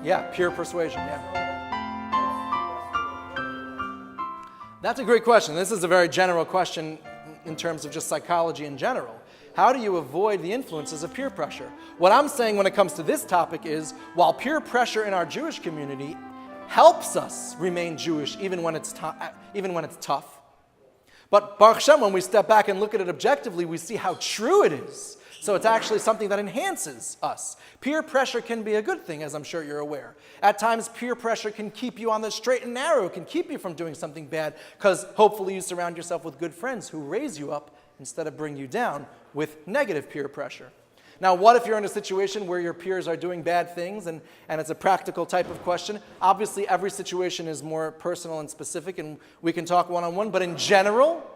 Yeah, pure persuasion, yeah. That's a great question. This is a very general question in terms of just psychology in general. How do you avoid the influences of peer pressure? What I'm saying when it comes to this topic is, while peer pressure in our Jewish community helps us remain Jewish even when it's tough, but Baruch Hashem, when we step back and look at it objectively, we see how true it is. So it's actually something that enhances us. Peer pressure can be a good thing, as I'm sure you're aware. At times, peer pressure can keep you on the straight and narrow, can keep you from doing something bad, because hopefully you surround yourself with good friends who raise you up instead of bring you down with negative peer pressure. Now, what if you're in a situation where your peers are doing bad things, and it's a practical type of question? Obviously, every situation is more personal and specific, and we can talk one-on-one, but in general,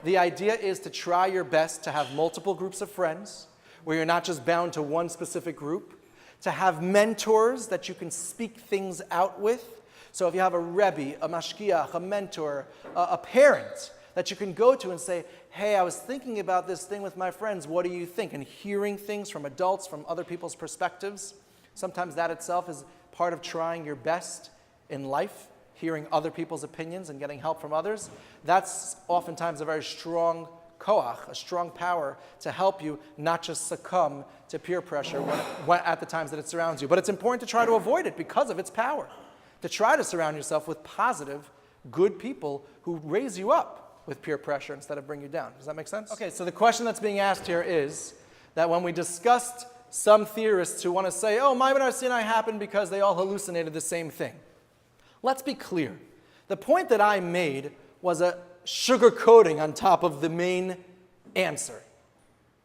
the idea is to try your best to have multiple groups of friends, where you're not just bound to one specific group, to have mentors that you can speak things out with. So if you have a rebbe, a mashgiach, a mentor, a parent that you can go to and say, hey, I was thinking about this thing with my friends, what do you think? And hearing things from adults, from other people's perspectives, sometimes that itself is part of trying your best in life, hearing other people's opinions and getting help from others. That's oftentimes a very strong koach, a strong power to help you not just succumb to peer pressure at the times that it surrounds you. But it's important to try to avoid it because of its power. To try to surround yourself with positive, good people who raise you up with peer pressure instead of bring you down. Does that make sense? Okay, so the question that's being asked here is that when we discussed some theorists who want to say, oh, Maamin and Sinai happened because they all hallucinated the same thing. Let's be clear. The point that I made was a sugar coating on top of the main answer.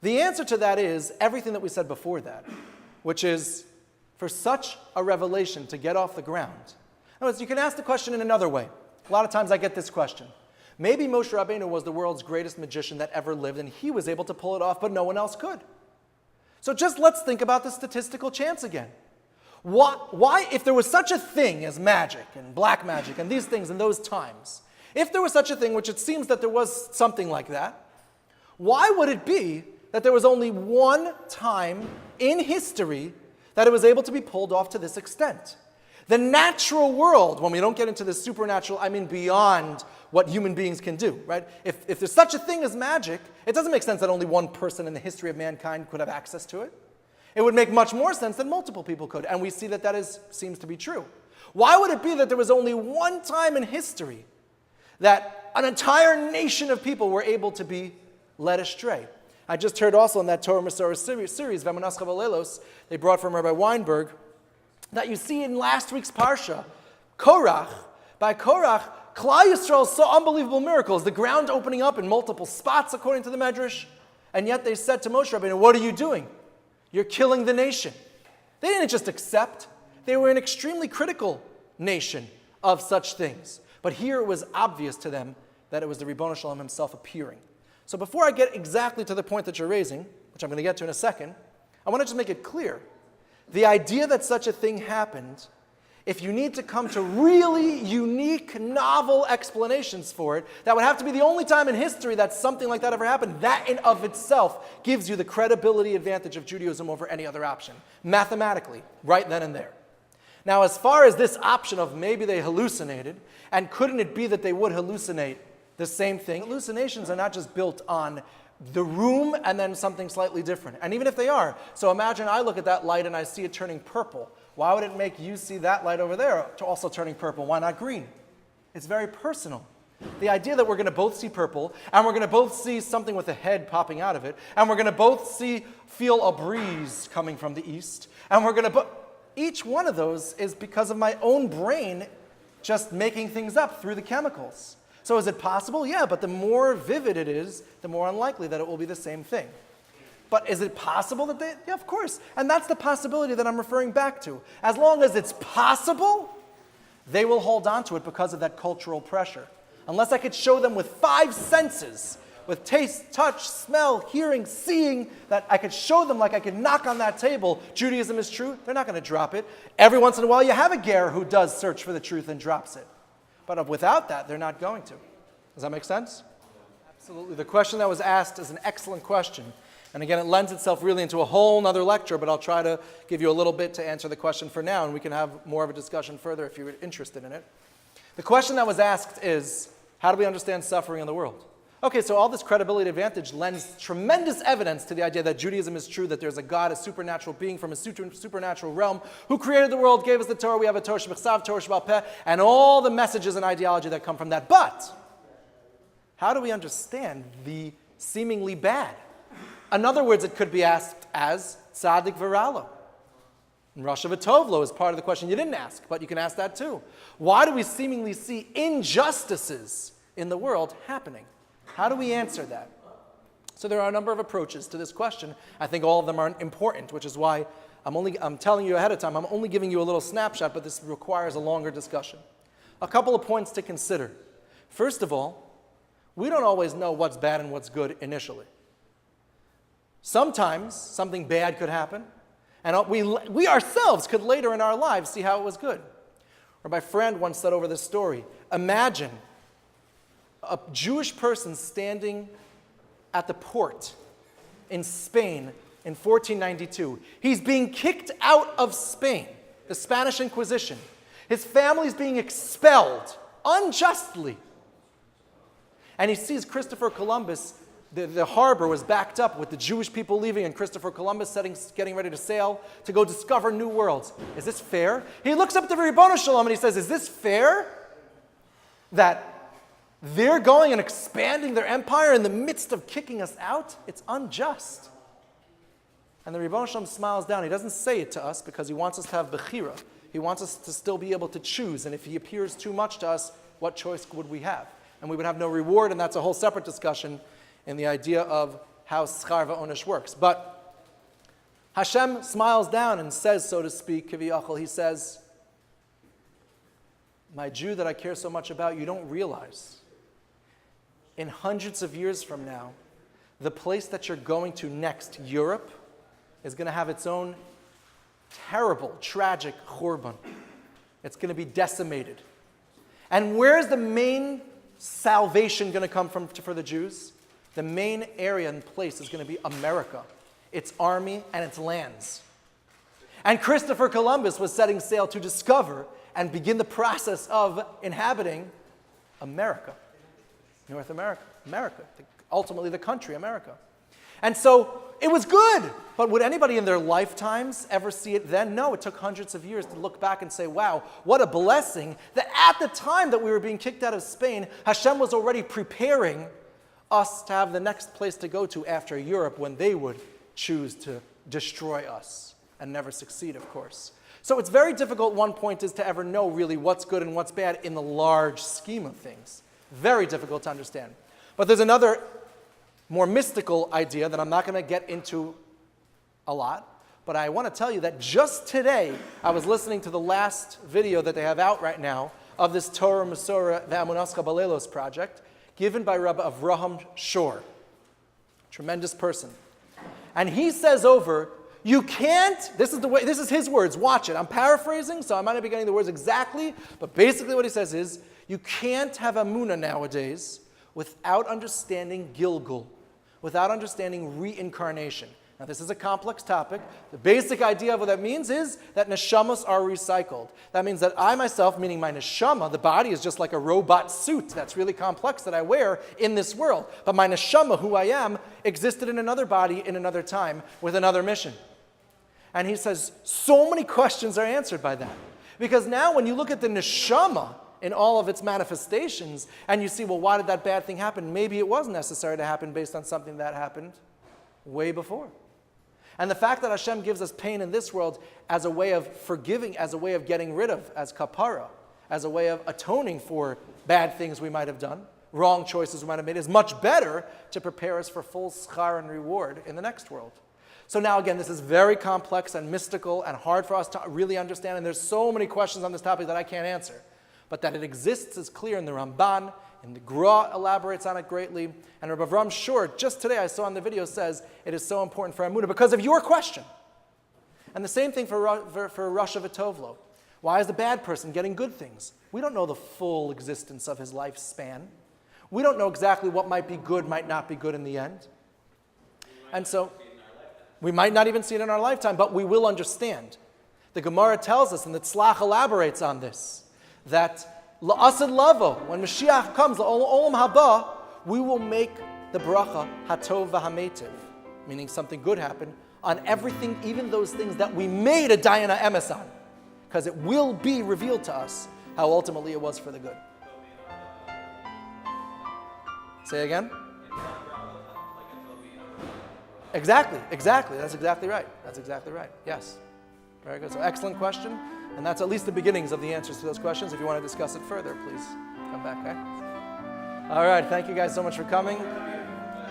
The answer to that is everything that we said before that, which is for such a revelation to get off the ground. In other words, you can ask the question in another way. A lot of times I get this question. Maybe Moshe Rabbeinu was the world's greatest magician that ever lived, and he was able to pull it off, but no one else could. So just let's think about the statistical chance again. Why, if there was such a thing as magic and black magic and these things in those times, if there was such a thing, which it seems that there was something like that, why would it be that there was only one time in history that it was able to be pulled off to this extent? The natural world, when we don't get into the supernatural, I mean beyond what human beings can do, right? If there's such a thing as magic, it doesn't make sense that only one person in the history of mankind could have access to it. It would make much more sense that multiple people could, and we see that seems to be true. Why would it be that there was only one time in history that an entire nation of people were able to be led astray? I just heard also in that Torah Masorah series, Emuna V'Lelos, they brought from Rabbi Weinberg, that you see in last week's Parsha, Korach, by Korach, Klal Yisrael saw unbelievable miracles, the ground opening up in multiple spots according to the Medrash, and yet they said to Moshe Rabbeinu, what are you doing? You're killing the nation. They didn't just accept, they were an extremely critical nation of such things. But here it was obvious to them that it was the Ribono Shalom himself appearing. So before I get exactly to the point that you're raising, which I'm going to get to in a second, I want to just make it clear. The idea that such a thing happened, if you need to come to really unique, novel explanations for it, that would have to be the only time in history that something like that ever happened. That in of itself gives you the credibility advantage of Judaism over any other option, mathematically, right then and there. Now, as far as this option of maybe they hallucinated, and couldn't it be that they would hallucinate the same thing? Hallucinations are not just built on the room and then something slightly different. And even if they are, so imagine I look at that light and I see it turning purple. Why would it make you see that light over there also turning purple? Why not green? It's very personal. The idea that we're going to both see purple, and we're going to both see something with a head popping out of it, and we're going to both feel a breeze coming from the east, and we're going to each one of those is because of my own brain just making things up through the chemicals. So is it possible? Yeah, but the more vivid it is, the more unlikely that it will be the same thing. But is it possible that they? Yeah, of course. And that's the possibility that I'm referring back to. As long as it's possible, they will hold on to it because of that cultural pressure. Unless I could show them with 5 senses, with taste, touch, smell, hearing, seeing, that I could show them like I could knock on that table, Judaism is true, they're not going to drop it. Every once in a while you have a ger who does search for the truth and drops it. But without that, they're not going to. Does that make sense? Absolutely. The question that was asked is an excellent question. And again, it lends itself really into a whole nother lecture, but I'll try to give you a little bit to answer the question for now, and we can have more of a discussion further if you're interested in it. The question that was asked is, how do we understand suffering in the world? Okay, so all this credibility advantage lends tremendous evidence to the idea that Judaism is true, that there's a God, a supernatural being from a supernatural realm who created the world, gave us the Torah, we have a Torah Shebechsav, Torah Shebal Peh, and all the messages and ideology that come from that. But how do we understand the seemingly bad? In other words, it could be asked as Tzaddik V'Ralo. And Rasha V'Tovlo is part of the question you didn't ask, but you can ask that too. Why do we seemingly see injustices in the world happening? How do we answer that? So there are a number of approaches to this question. I think all of them are important, which is why I'm telling you ahead of time, I'm only giving you a little snapshot, but this requires a longer discussion. A couple of points to consider. First of all, we don't always know what's bad and what's good initially. Sometimes something bad could happen, and we ourselves could later in our lives see how it was good. Or my friend once said over this story, imagine a Jewish person standing at the port in Spain in 1492. He's being kicked out of Spain, the Spanish Inquisition. His family's being expelled unjustly. And he sees Christopher Columbus, the harbor was backed up with the Jewish people leaving and Christopher Columbus getting ready to sail to go discover new worlds. Is this fair? He looks up to Ribono Shalom and he says, is this fair that they're going and expanding their empire in the midst of kicking us out? It's unjust. And the Ribono Shalom smiles down. He doesn't say it to us because he wants us to have bechira. He wants us to still be able to choose. And if he appears too much to us, what choice would we have? And we would have no reward, and that's a whole separate discussion in the idea of how schar va'onish works. But Hashem smiles down and says, so to speak, kiviyachol, he says, my Jew that I care so much about, you don't realize. In hundreds of years from now, the place that you're going to next, Europe, is going to have its own terrible, tragic churban. It's going to be decimated. And where's the main salvation going to come from for the Jews? The main area and place is going to be America, its army and its lands. And Christopher Columbus was setting sail to discover and begin the process of inhabiting America. North America, ultimately the country, America. And so it was good, but would anybody in their lifetimes ever see it then? No, it took hundreds of years to look back and say, wow, what a blessing that at the time that we were being kicked out of Spain, Hashem was already preparing us to have the next place to go to after Europe when they would choose to destroy us and never succeed, of course. So it's very difficult, one point is, to ever know really what's good and what's bad in the large scheme of things. Very difficult to understand. But there's another more mystical idea that I'm not going to get into a lot, but I want to tell you that just today I was listening to the last video that they have out right now of this Torah Masorah Ve'amunas Balelos project given by Rabbi Avraham Shor. Tremendous person. And he says over, you can't, this is his words, watch it. I'm paraphrasing, so I might not be getting the words exactly, but basically what he says is, you can't have Emuna nowadays without understanding Gilgul, without understanding reincarnation. Now this is a complex topic. The basic idea of what that means is that neshamas are recycled. That means that I myself, meaning my neshama, the body is just like a robot suit that's really complex that I wear in this world. But my neshama, who I am, existed in another body in another time with another mission. And he says so many questions are answered by that. Because now when you look at the neshama in all of its manifestations, and you see, well, why did that bad thing happen? Maybe it was necessary to happen based on something that happened way before. And the fact that Hashem gives us pain in this world as a way of forgiving, as a way of getting rid of, as kapara, as a way of atoning for bad things we might have done, wrong choices we might have made, is much better to prepare us for full schar and reward in the next world. So now again, this is very complex and mystical and hard for us to really understand, and there's so many questions on this topic that I can't answer. But that it exists is clear in the Ramban, and the Gra elaborates on it greatly. And Rabbi Avram Shor, just today I saw on the video, says it is so important for Emuna because of your question. And the same thing for Rasha V'Tovlo. Why is the bad person getting good things? We don't know the full existence of his lifespan. We don't know exactly what might be good, might not be good in the end. And so we might not even see it in our lifetime, but we will understand. The Gemara tells us, and the Tzlach elaborates on this, that la'asad lavo, when Mashiach comes, olam haba, we will make the bracha hatov v'hametiv, meaning something good happen on everything, even those things that we made a dayana emes on, because it will be revealed to us how ultimately it was for the good. Say again? Exactly. That's exactly right. Yes. Very good. So excellent question. And that's at least the beginnings of the answers to those questions. If you want to discuss it further, please come back, okay? All right. Thank you guys so much for coming.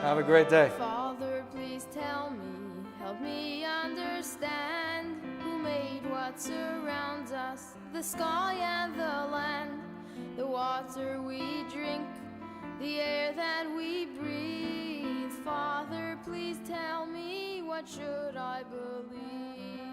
Have a great day. Father, please tell me, help me understand who made what surrounds us, the sky and the land, the water we drink, the air that we breathe. Father, please tell me, what should I believe?